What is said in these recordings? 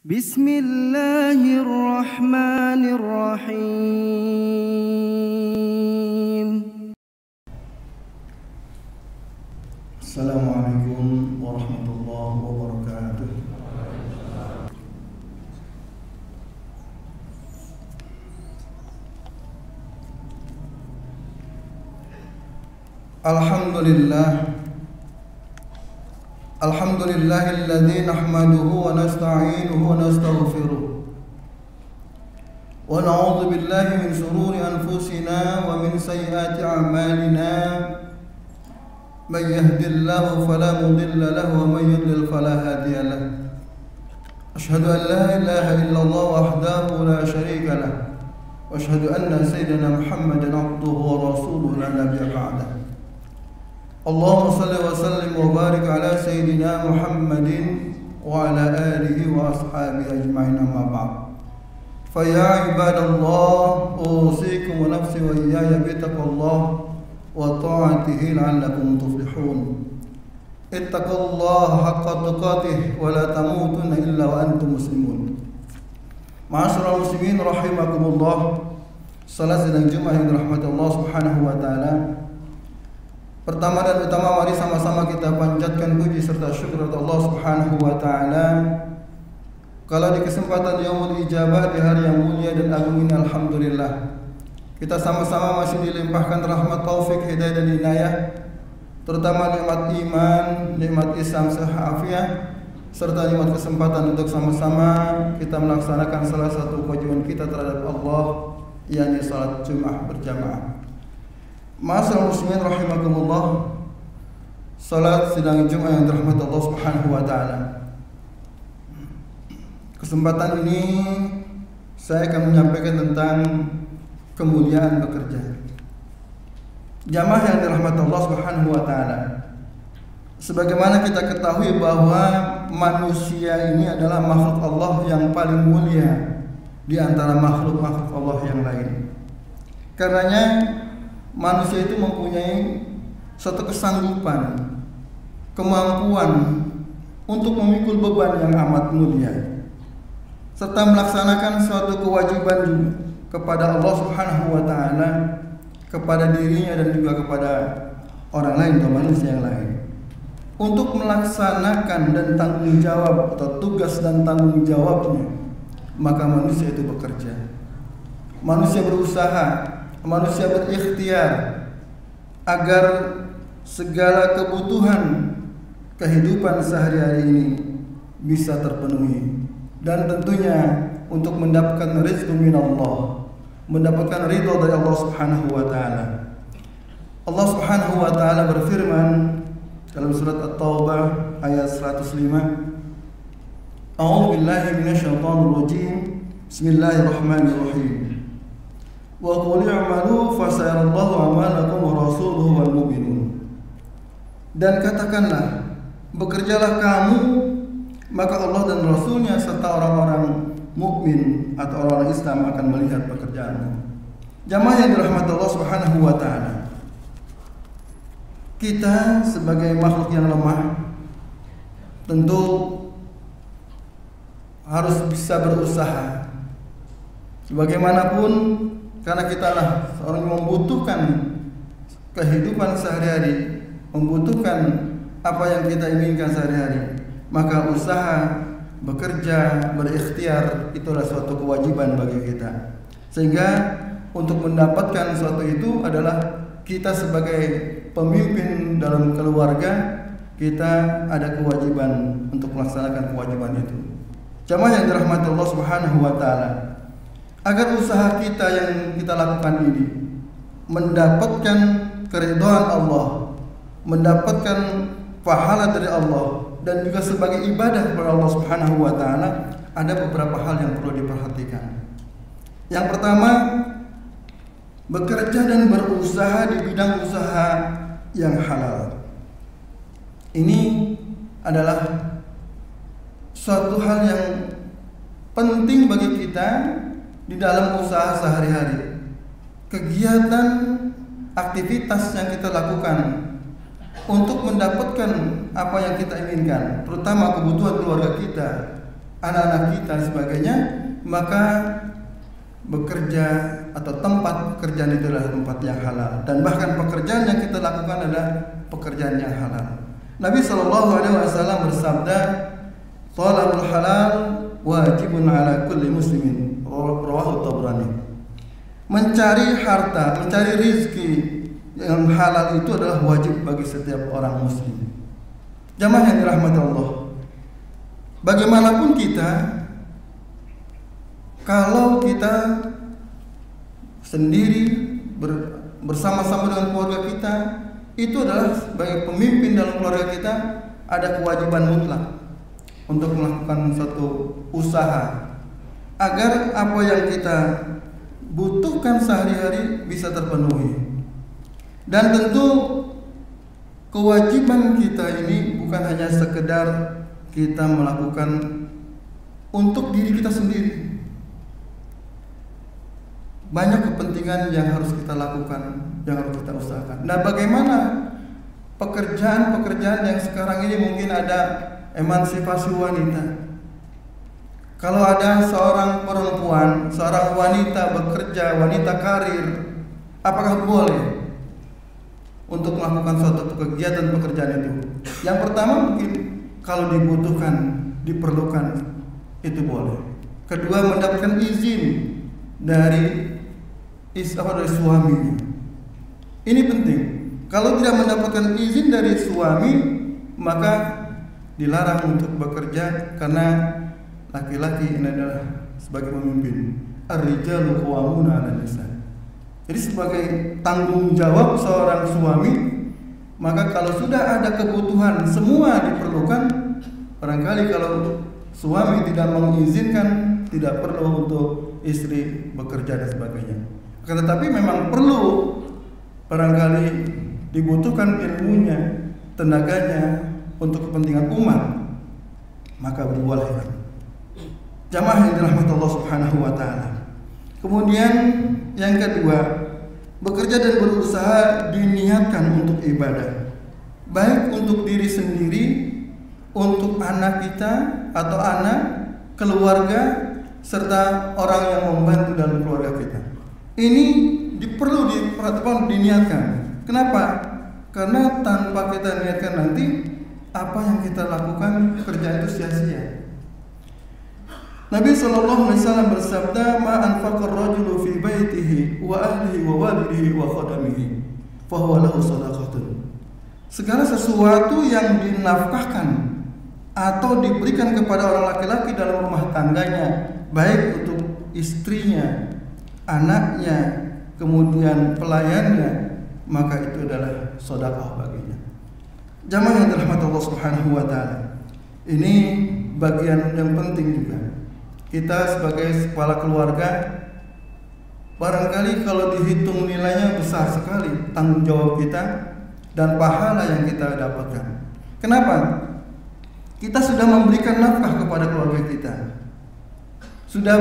Bismillahirrahmanirrahim. Assalamualaikum warahmatullahi wabarakatuh. Alhamdulillahilladzi nahmaduhu wa nasta'inuhu wa nastaghfiruh wa na'udzu billahi min shururi anfusina wa min sayyiati a'malina. Man yahdihillahu fala mudilla lahu wa man yudlil fala hadiya lahu. Asyhadu an la ilaha illallah wahdahu la syarika lahu wa asyhadu anna sayyidina Muhammadan abduhu wa rasuluhu la nabiyya ba'dahu. Allahumma salli wa sallim wa barik ala sayyidina Muhammadin wa ala alihi wa ashabihi ajma'in, amma ba'd. Fa ya ibadallah, usikum wa nafsi wa iyaya bittaqwallah wa ta'atihi la'allakum tuflihun. Ittaqullaha haqqa tuqatih wa la tamutunna illa wa antum muslimun. Ma'asyiral muslimin rahimakumullah. Salat sedang Jumat yang dirahmati Allah Subhanahu wa taala. Pertama dan utama, mari sama-sama kita panjatkan puji serta syukur kepada Allah Subhanahu wa taala. Kalau di kesempatan Yaumul Ijabah, di hari yang mulia dan agung ini, alhamdulillah, kita sama-sama masih dilimpahkan rahmat, taufik, hidayah dan inayah, terutama nikmat iman, nikmat Islam sehat afiat, serta nikmat kesempatan untuk sama-sama kita melaksanakan salah satu kewajiban kita terhadap Allah, yakni salat Jumat berjamaah. Ma'asyiral muslimin rahimakumullah. Salat sidang Jumat yang dirahmati Allah Subhanahu wa taala. Kesempatan ini saya akan menyampaikan tentang kemuliaan bekerja. Jamaah yang dirahmati Allah Subhanahu wa taala. Sebagaimana kita ketahui bahwa manusia ini adalah makhluk Allah yang paling mulia di antara makhluk-makhluk Allah yang lain. Karenanya manusia itu mempunyai suatu kesanggupan, kemampuan untuk memikul beban yang amat mulia, serta melaksanakan suatu kewajiban juga kepada Allah Subhanahu wa taala, kepada dirinya dan juga kepada orang lain atau manusia yang lain, untuk melaksanakan dan tanggung jawab atau tugas dan tanggung jawabnya. Maka manusia itu bekerja, manusia berusaha, manusia berikhtiar agar segala kebutuhan kehidupan sehari-hari ini bisa terpenuhi, dan tentunya untuk mendapatkan rizq min Allah, mendapatkan ridha dari Allah Subhanahu wa taala. Allah Subhanahu wa taala berfirman dalam surat At-Taubah ayat 105, A'udzu billahi minasyaitonir rajim. Bismillahirrahmanirrahim. Wa qul i'malu fasayarallahu 'amalakum wa rasuluhu wal mu'minun. Dan katakanlah, bekerjalah kamu, maka Allah dan Rasulnya serta orang-orang mukmin atau orang Islam akan melihat pekerjaanmu. Jamaah yang dirahmati Allah Subhanahu wa taala. Kita sebagai makhluk yang lemah tentu harus bisa berusaha. Bagaimanapun, karena kita lah seorang yang membutuhkan kehidupan sehari-hari, membutuhkan apa yang kita inginkan sehari-hari, maka usaha, bekerja, berikhtiar itulah suatu kewajiban bagi kita. Sehingga untuk mendapatkan suatu itu adalah kita sebagai pemimpin dalam keluarga, kita ada kewajiban untuk melaksanakan kewajiban itu. Jamaah yang dirahmati Allah Subhanahu wa taala, agar usaha kita yang kita lakukan ini mendapatkan keridhaan Allah, mendapatkan pahala dari Allah, dan juga sebagai ibadah kepada Allah Subhanahu wa taala, ada beberapa hal yang perlu diperhatikan. Yang pertama, bekerja dan berusaha di bidang usaha yang halal. Ini adalah suatu hal yang penting bagi kita di dalam usaha sehari-hari. Kegiatan, aktivitas yang kita lakukan untuk mendapatkan apa yang kita inginkan, terutama kebutuhan keluarga kita, anak-anak kita dan sebagainya, maka bekerja atau tempat pekerjaan itu adalah tempat yang halal, dan bahkan pekerjaan yang kita lakukan adalah pekerjaan yang halal. Nabi SAW bersabda, "Thalabul halal wajibun ala kulli muslimin." Rawahu Tabrani. Mencari harta, mencari rizki yang halal itu adalah wajib bagi setiap orang muslim. Jamaah yang dirahmati Allah, bagaimanapun kita, kalau kita sendiri bersama-sama dengan keluarga kita, itu adalah sebagai pemimpin dalam keluarga kita ada kewajiban mutlak untuk melakukan suatu usaha agar apa yang kita butuhkan sehari-hari bisa terpenuhi. Dan tentu kewajiban kita ini bukan hanya sekedar kita melakukan untuk diri kita sendiri. Banyak kepentingan yang harus kita lakukan, yang harus kita usahakan. Nah, bagaimana pekerjaan-pekerjaan yang sekarang ini mungkin ada emansipasi wanita. Kalau ada seorang perempuan, seorang wanita bekerja, wanita karir, apakah boleh untuk melakukan suatu kegiatan pekerjaan itu? Yang pertama, mungkin kalau dibutuhkan, diperlukan, itu boleh. Kedua, mendapatkan izin dari suaminya. Ini penting. Kalau tidak mendapatkan izin dari suami, maka dilarang untuk bekerja, karena laki-laki ini adalah sebagai pemimpin. Ar-rijalu qawwamuna 'alan nisa. Jadi sebagai tanggung jawab seorang suami, maka kalau sudah ada kebutuhan semua diperlukan, barangkali kalau suami tidak mengizinkan, tidak perlu untuk istri bekerja dan sebagainya. Tetapi memang perlu, barangkali dibutuhkan ilmunya, tenaganya untuk kepentingan umat, maka dibolehkan. Jamaah yang dirahmati Allah Subhanahu wa taala. Kemudian yang kedua, bekerja dan berusaha diniatkan untuk ibadah, baik untuk diri sendiri, untuk anak kita atau anak, keluarga, serta orang yang membantu dalam keluarga kita. Ini perlu diperhatikan, diniatkan. Kenapa? Karena tanpa kita niatkan, nanti apa yang kita lakukan, kerja itu sia-sia. Nabi SAW bersabda, "Ma anfaqa ar-rajulu fi baitihi wa ahlihi wa walidihi wa khadamihi, fa huwa lahu shadaqatun." Segala sesuatu yang dinafkahkan atau diberikan kepada orang laki-laki dalam rumah tangganya, baik untuk istrinya, anaknya, kemudian pelayannya, maka itu adalah sedekah baginya. Jamaah yang dirahmati Allah Subhanahu wa taala. Ini bagian yang penting juga. Kita sebagai kepala keluarga, barangkali kalau dihitung nilainya besar sekali tanggung jawab kita dan pahala yang kita dapatkan. Kenapa? Kita sudah memberikan nafkah kepada keluarga kita, sudah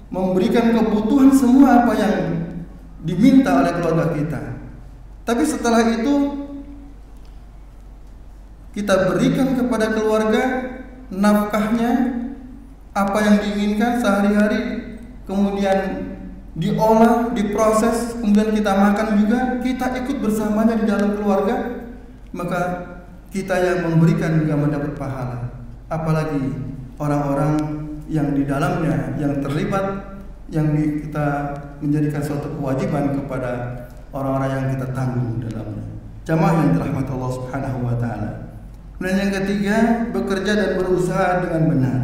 memberikan kebutuhan semua apa yang diminta oleh keluarga kita. Tapi setelah itu kita berikan kepada keluarga nafkahnya, apa yang diinginkan sehari-hari, kemudian diolah, diproses, kemudian kita makan juga, kita ikut bersamanya di dalam keluarga, maka kita yang memberikan juga mendapat pahala. Apalagi orang-orang yang di dalamnya, yang terlibat, yang kita menjadikan suatu kewajiban kepada orang-orang yang kita tanggung dalamnya. Jamaah yang dirahmati Allah Subhanahu wa taala. Dan yang ketiga, bekerja dan berusaha dengan benar,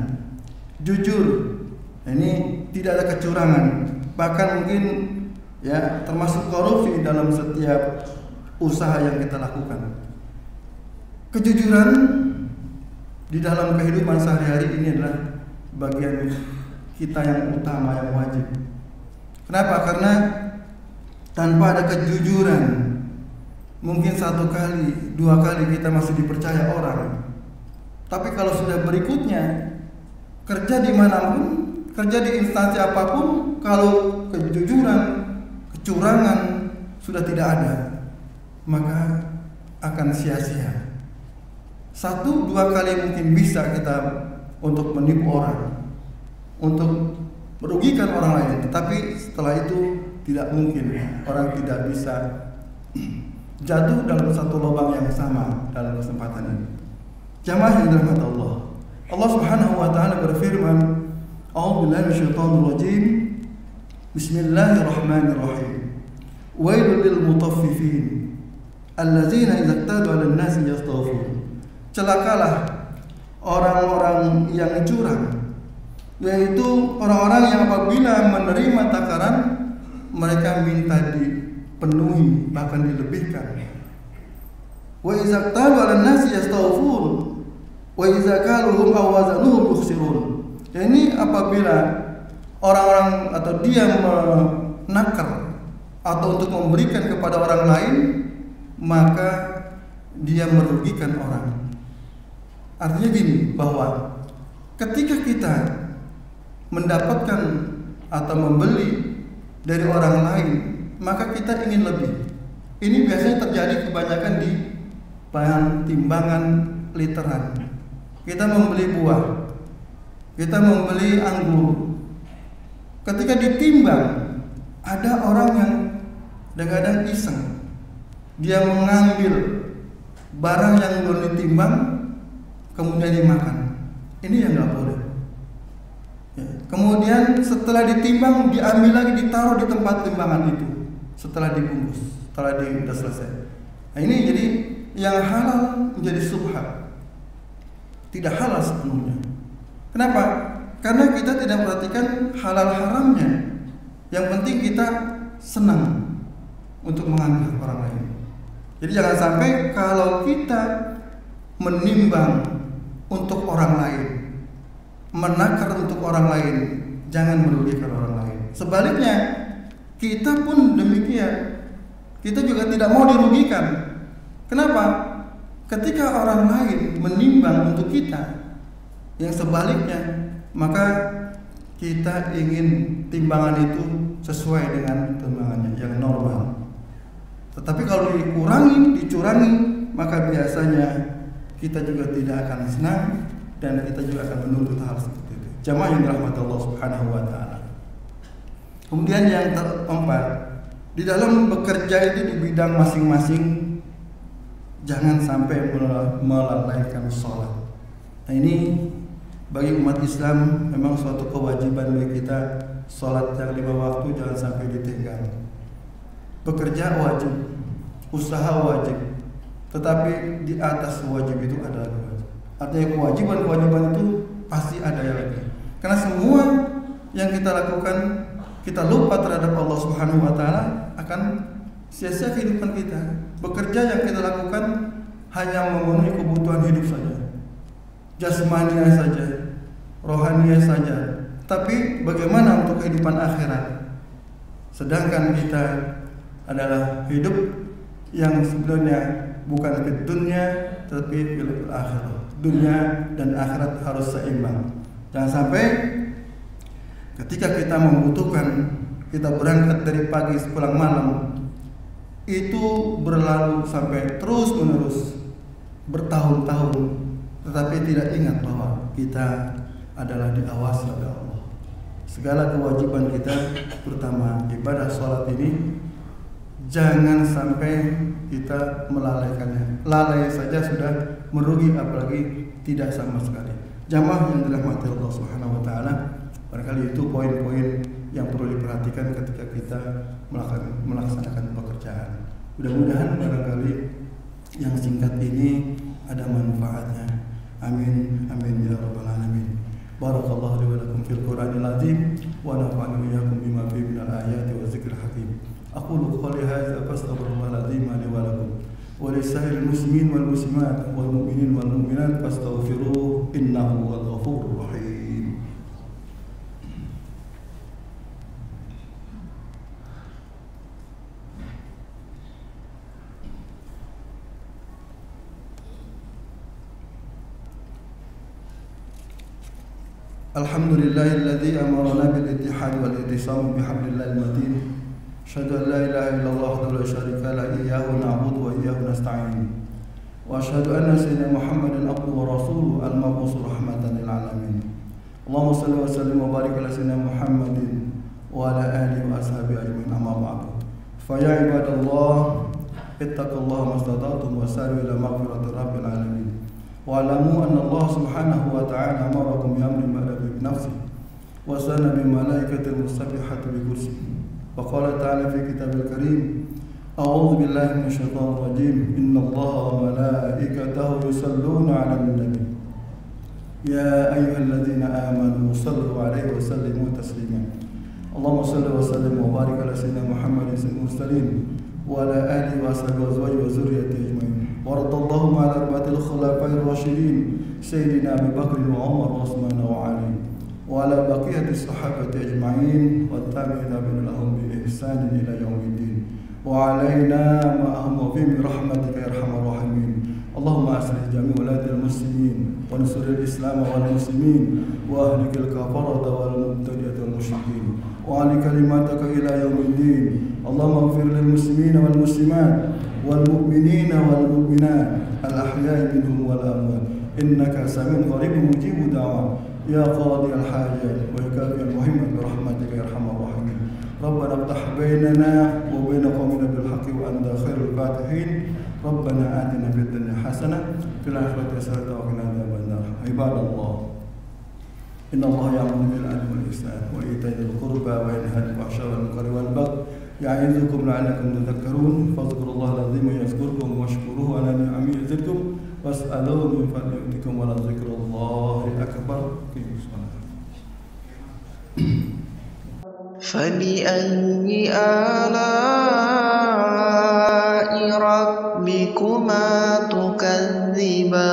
jujur. Ini tidak ada kecurangan, bahkan mungkin ya termasuk korupsi dalam setiap usaha yang kita lakukan. Kejujuran di dalam kehidupan sehari-hari ini adalah bagian kita yang utama, yang wajib. Kenapa? Karena tanpa ada kejujuran, mungkin 1 kali, 2 kali kita masih dipercaya orang. Tapi kalau sudah berikutnya, kerja dimanapun, kerja di instansi apapun, kalau kejujuran, kecurangan sudah tidak ada, maka akan sia-sia. 1-2 kali mungkin bisa kita untuk menipu orang, untuk merugikan orang lain. Tetapi setelah itu tidak mungkin orang tidak bisa jatuh dalam satu lubang yang sama dalam kesempatan ini. Jamaah yang dirahmati Allah. Allah Subhanahu wa taala berfirman, A'udzubillahi minasyaitonir rajim. Bismillahirrahmanirrahim. Wailul lil mutaffifin allazina idza iqtadu 'alan nasi yastawfun. Celakalah orang-orang yang curang, yaitu orang-orang yang apabila menerima takaran mereka minta dipenuhi, bahkan dilebihkan. Wa idza iqtalu 'alan nasi yastawfun wa idza kaluhum aw wazanuhum yukhsirun. Ini apabila orang-orang atau dia menakar atau untuk memberikan kepada orang lain, maka dia merugikan orang. Artinya gini, bahwa ketika kita mendapatkan atau membeli dari orang lain, maka kita ingin lebih. Ini biasanya terjadi kebanyakan di bahan timbangan literan. Kita membeli buah, kita membeli anggur. Ketika ditimbang, ada orang yang kadang-kadang iseng, dia mengambil barang yang belum ditimbang kemudian dimakan. Ini yang nggak boleh. Ya. Kemudian setelah ditimbang diambil lagi, ditaruh di tempat timbangan itu. Setelah dibungkus, setelah sudah selesai. Nah, ini jadi yang halal menjadi subhat, tidak halal sepenuhnya. Kenapa? Karena kita tidak perhatikan halal haramnya. Yang penting kita senang untuk mengambil orang lain. Jadi jangan sampai kalau kita menimbang untuk orang lain, menakar untuk orang lain, jangan merugikan orang lain. Sebaliknya, kita pun demikian. Kita juga tidak mau dirugikan. Kenapa? Ketika orang lain menimbang untuk kita, yang sebaliknya, maka kita ingin timbangan itu sesuai dengan timbangannya yang normal. Tetapi kalau dicurangi, maka biasanya kita juga tidak akan senang dan kita juga akan menuntut hal seperti itu. Jamaah yang dirahmati Allah Subhanahu wa taala. Kemudian yang keempat, di dalam bekerja itu di bidang masing-masing jangan sampai melalaikan sholat. Nah, ini bagi umat Islam memang suatu kewajiban bagi kita, sholat yang 5 waktu jangan sampai ditinggal. Bekerja wajib, usaha wajib, tetapi di atas wajib itu adalah wajib. Artinya kewajiban itu pasti ada yang lagi. Karena semua yang kita lakukan, kita lupa terhadap Allah Subhanahu wa taala, akan sia-sia kehidupan kita. Bekerja yang kita lakukan hanya memenuhi kebutuhan hidup saja, jasmania saja, rohania saja. Tapi bagaimana untuk kehidupan akhirat? Sedangkan kita adalah hidup yang sebenarnya bukan di dunia, tetapi di akhirat. Dunia dan akhirat harus seimbang. Jangan sampai ketika kita membutuhkan, kita berangkat dari pagi pulang malam, itu berlalu sampai terus menerus bertahun-tahun, tetapi tidak ingat bahwa kita adalah diawasi oleh Allah. Segala kewajiban kita, terutama ibadah sholat ini, jangan sampai kita melalaikannya. Lalai saja sudah merugi, apalagi tidak sama sekali. Jamaah yang dirahmati Allah Subhanahu wa taala, barangkali itu poin-poin yang perlu diperhatikan ketika kita melaksanakan pekerjaan. Mudah-mudahan barangkali yang singkat ini ada manfaatnya. Amin amin ya rabbal alamin. Barakallahu li wa lakum fil Qur'anil azim wa nafa'ani wa iyyakum bima fihi minal ayati wa dzikril hakim. Aqulu qouli hadza fastaghfirullahal azim li wa lakum wa lisa'iril muslimin wal muslimat wal mu'minin wal mu'minat fastaghfiruhu innahu huwal ghafurur rahim. Alhamdulillahilladzi amarna bil ittihad wal ittisam bihablillahil matin. Asyhadu an la ilaha illallah wahdahu la syarika lah, iyyahu na'budu wa iyyahu nasta'in. Wa asyhadu anna sayyidina Muhammadan abduhu wa rasuluhu al-mab'uts rahmatan lil العالمين. اللهم صل وسلم وبارك على سيدنا محمد وعلى آله وأصحابه أجمعين. أما بعد فيا عباد الله اتقوا الله ما استطعتم وساروا إلى مغفرة رب العالمين واعلموا أن الله سبحانه وتعالى أمركم بأمر بدأ بنفسه وسن بملائكة المسبحة بكرسي وقال تعالى في كتاب الكريم أعوذ بالله من الشيطان الرجيم إن الله وملائكته يصلون على النبي يا أيها الذين آمنوا صلوا عليه وسلموا تسليما. اللهم صل وسلم وبارك على سيدنا محمد سيد المرسلين وعلى آله وأصحابه وأزواجه وذريته أجمعين. وارض اللهم على أربعة الخلفاء الراشدين سيدنا أبي بكر وعمر وعثمان وعلي وعلى بقية الصحابة أجمعين والتابعين لهم بإحسان إلى يوم الدين وعلينا معهم وفيهم برحمتك يا أرحم الراحمين. اللهم أصلح جميع ولاة المسلمين وانصر الإسلام والمسلمين وأهلك الكفرة والمبتدئة والمشركين وعلي كلماتك إلى يوم الدين. اللهم اغفر للمسلمين والمسلمات والمؤمنين والمؤمنات الأحياء منهم والأموات إنك سميع قريب مجيب دعوات يا قاضي الحاجات ويكافئ المهم برحمتك يا أرحم الراحمين. ربنا افتح بيننا وبين قومنا بالحق وأنت خير الفاتحين. ربنا آتنا في الدنيا حسنة في الآخرة حسنة وقنا عذاب النار. عباد الله إن الله يأمر بالعدل والإحسان وإيتاء ذي القربى وينهى عن الفحشاء والمنكر والبغي يعظكم لعلكم تذكرون. فاذكروا الله العظيم يذكركم واشكروه على نعمه يزدكم واسألوه من فضله يؤتكم ولذكر الله أكبر. فبأي آلاء ربكما تكذبان